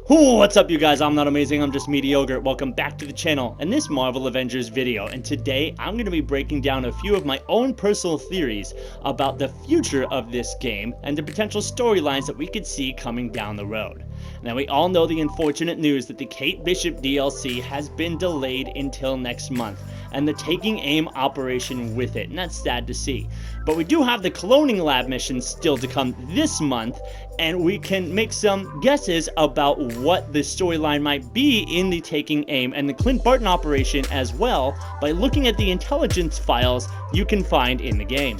What's up, you guys? I'm not amazing, I'm just mediocre. Welcome back to the channel and this Marvel Avengers video, and today I'm going to be breaking down a few of my own personal theories about the future of this game and the potential storylines that we could see coming down the road. Now, we all know the unfortunate news that the Kate Bishop DLC has been delayed until next month, and the Taking Aim operation with it, and that's sad to see. But we do have the cloning lab mission still to come this month, and we can make some guesses about what the storyline might be in the Taking Aim and the Clint Barton operation as well by looking at the intelligence files you can find in the game.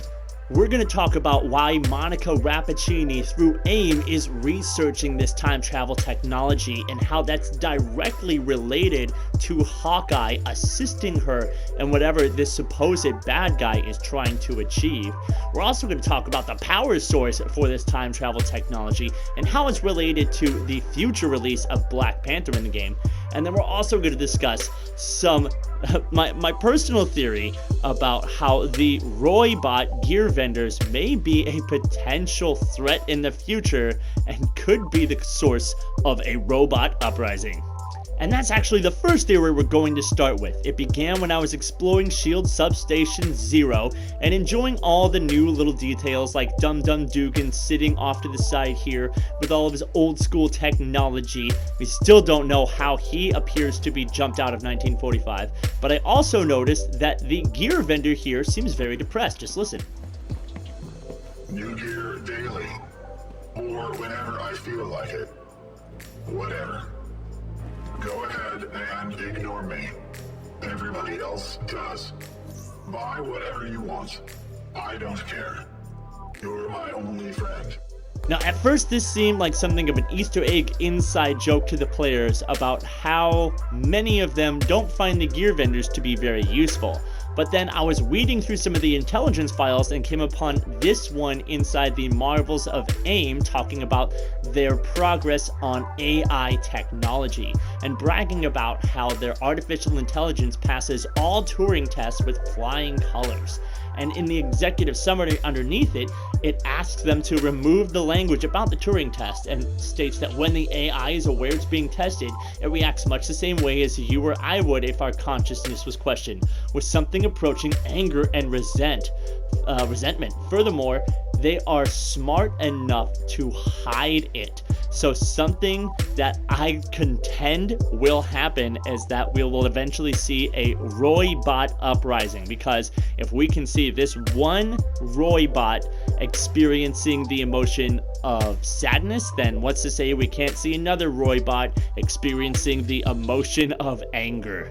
We're going to talk about why Monica Rappaccini through AIM is researching this time travel technology and how that's directly related to Hawkeye assisting her in whatever this supposed bad guy is trying to achieve. We're also going to talk about the power source for this time travel technology and how it's related to the future release of Black Panther in the game. And then we're also going to discuss some my personal theory about how the Roybot gear vendors may be a potential threat in the future and could be the source of a robot uprising. And that's actually the first theory we're going to start with. It began when I was exploring SHIELD Substation 0 and enjoying all the new little details like Dum Dum Dugan sitting off to the side here with all of his old school technology. We still don't know how he appears to be jumped out of 1945, but I also noticed that the gear vendor here seems very depressed. Just listen. New gear daily, or whenever I feel like it. Whatever. Go ahead and ignore me. Everybody else does. Buy whatever you want. I don't care. You're my only friend. Now, at first this seemed like something of an Easter egg inside joke to the players about how many of them don't find the gear vendors to be very useful. But then I was reading through some of the intelligence files and came upon this one inside the Marvels of AIM talking about their progress on AI technology and bragging about how their artificial intelligence passes all Turing tests with flying colors. And in the executive summary underneath it, it asks them to remove the language about the Turing test and states that when the AI is aware it's being tested, it reacts much the same way as you or I would if our consciousness was questioned, with something approaching anger and resentment. Furthermore, they are smart enough to hide it. So something that I contend will happen is that we will eventually see a Roybot uprising, because if we can see this one Roybot experiencing the emotion of sadness, then what's to say we can't see another Roybot experiencing the emotion of anger?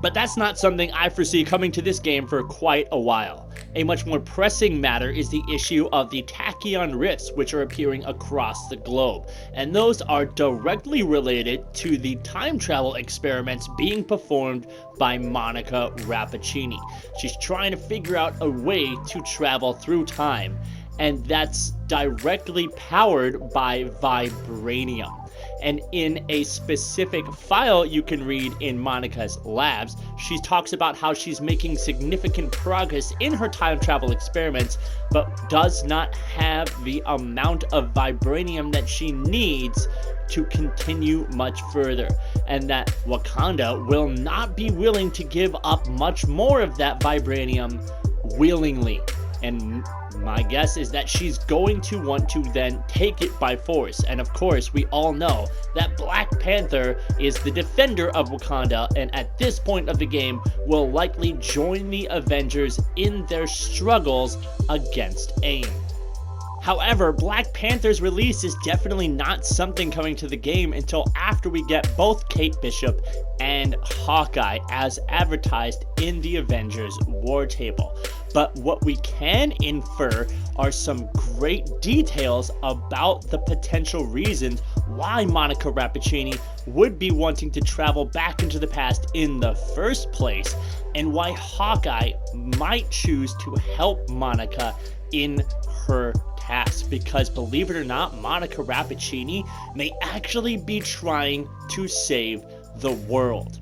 But that's not something I foresee coming to this game for quite a while. A much more pressing matter is the issue of the Tachyon Rifts, which are appearing across the globe. And those are directly related to the time travel experiments being performed by Monica Rappaccini. She's trying to figure out a way to travel through time, and that's directly powered by vibranium. And in a specific file you can read in Monica's labs, she talks about how she's making significant progress in her time travel experiments, but does not have the amount of vibranium that she needs to continue much further, and that Wakanda will not be willing to give up much more of that vibranium willingly. And my guess is that she's going to want to then take it by force. And of course, we all know that Black Panther is the defender of Wakanda, and at this point of the game will likely join the Avengers in their struggles against AIM. However, Black Panther's release is definitely not something coming to the game until after we get both Kate Bishop and Hawkeye as advertised in the Avengers War Table. But what we can infer are some great details about the potential reasons why Monica Rappaccini would be wanting to travel back into the past in the first place, and why Hawkeye might choose to help Monica in her task, because believe it or not, Monica Rappaccini may actually be trying to save the world.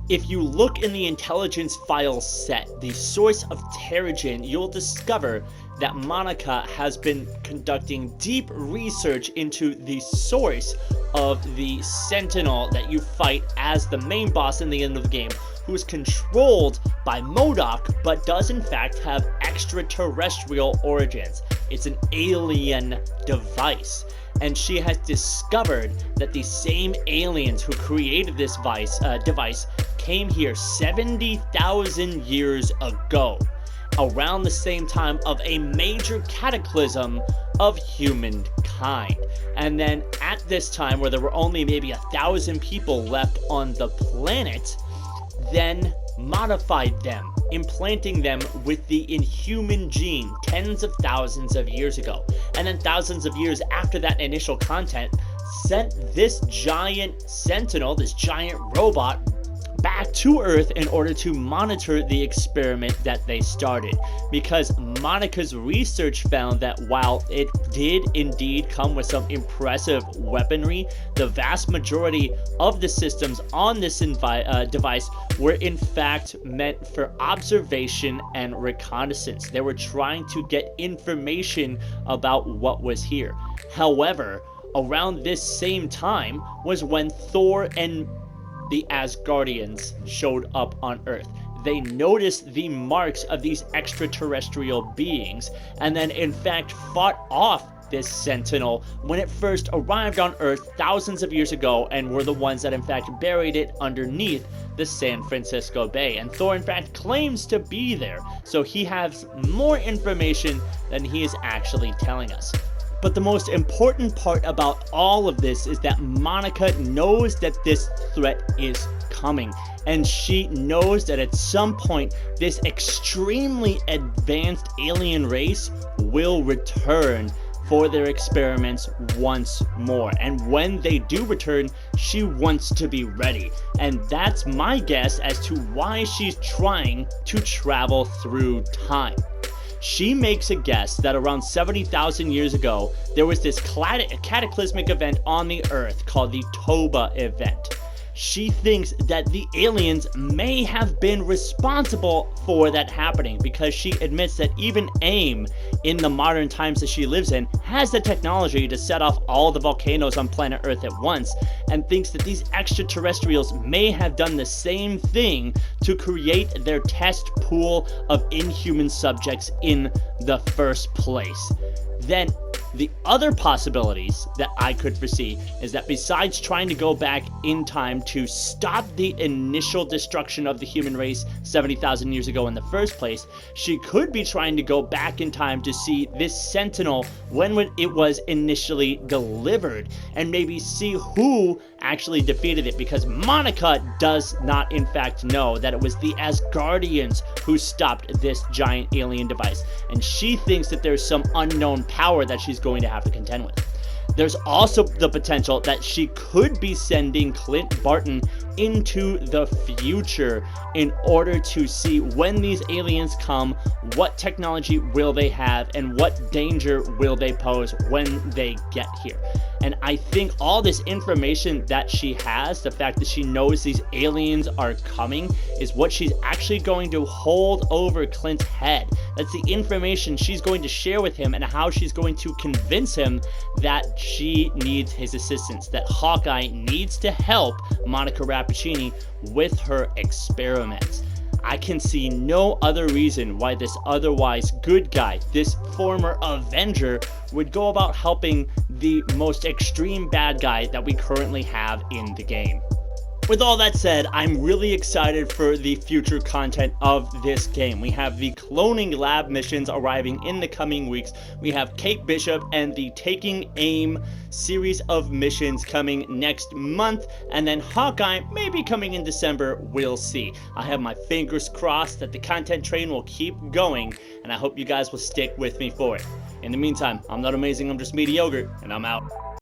If you look in the intelligence file set, the source of Terrigen, you'll discover that Monica has been conducting deep research into the source of the Sentinel that you fight as the main boss in the end of the game, who is controlled by MODOK, but does in fact have extraterrestrial origins. It's an alien device. And she has discovered that the same aliens who created this device came here 70,000 years ago, around the same time of a major cataclysm of humankind. And then at this time, where there were only maybe 1,000 people left on the planet, then modified them, implanting them with the inhuman gene tens of thousands of years ago. And then thousands of years after that initial content, sent this giant sentinel, this giant robot, back to Earth in order to monitor the experiment that they started. Because Monica's research found that while it did indeed come with some impressive weaponry, the vast majority of the systems on this device were in fact meant for observation and reconnaissance. They were trying to get information about what was here. However, around this same time was when Thor and the Asgardians showed up on Earth. They noticed the marks of these extraterrestrial beings, and then in fact fought off this Sentinel when it first arrived on Earth thousands of years ago, and were the ones that in fact buried it underneath the San Francisco Bay. And Thor in fact claims to be there, so he has more information than he is actually telling us. But the most important part about all of this is that Monica knows that this threat is coming, and she knows that at some point this extremely advanced alien race will return for their experiments once more. And when they do return, she wants to be ready. And that's my guess as to why she's trying to travel through time. She makes a guess that around 70,000 years ago, there was this cataclysmic event on the Earth called the Toba event. She thinks that the aliens may have been responsible for that happening, because she admits that even AIM, in the modern times that she lives in, has the technology to set off all the volcanoes on planet Earth at once, and thinks that these extraterrestrials may have done the same thing to create their test pool of inhuman subjects in the first place. Then the other possibilities that I could foresee is that besides trying to go back in time to stop the initial destruction of the human race 70,000 years ago in the first place, she could be trying to go back in time to see this Sentinel when it was initially delivered, and maybe see who actually defeated it, because Monica does not in fact know that it was the Asgardians who stopped this giant alien device, and she thinks that there's some unknown power that she's going to have to contend with. There's also the potential that she could be sending Clint Barton into the future in order to see when these aliens come, what technology will they have, and what danger will they pose when they get here. And I think all this information that she has, the fact that she knows these aliens are coming, is what she's actually going to hold over Clint's head. That's the information she's going to share with him, and how she's going to convince him that she needs his assistance, that Hawkeye needs to help Monica Rappaccini with her experiments. I can see no other reason why this otherwise good guy, this former Avenger, would go about helping the most extreme bad guy that we currently have in the game. With all that said, I'm really excited for the future content of this game. We have the cloning lab missions arriving in the coming weeks. We have Kate Bishop and the Taking Aim series of missions coming next month, and then Hawkeye may be coming in December. We'll see. I have my fingers crossed that the content train will keep going, and I hope you guys will stick with me for it. In the meantime, I'm not amazing, I'm just mediocre, and I'm out.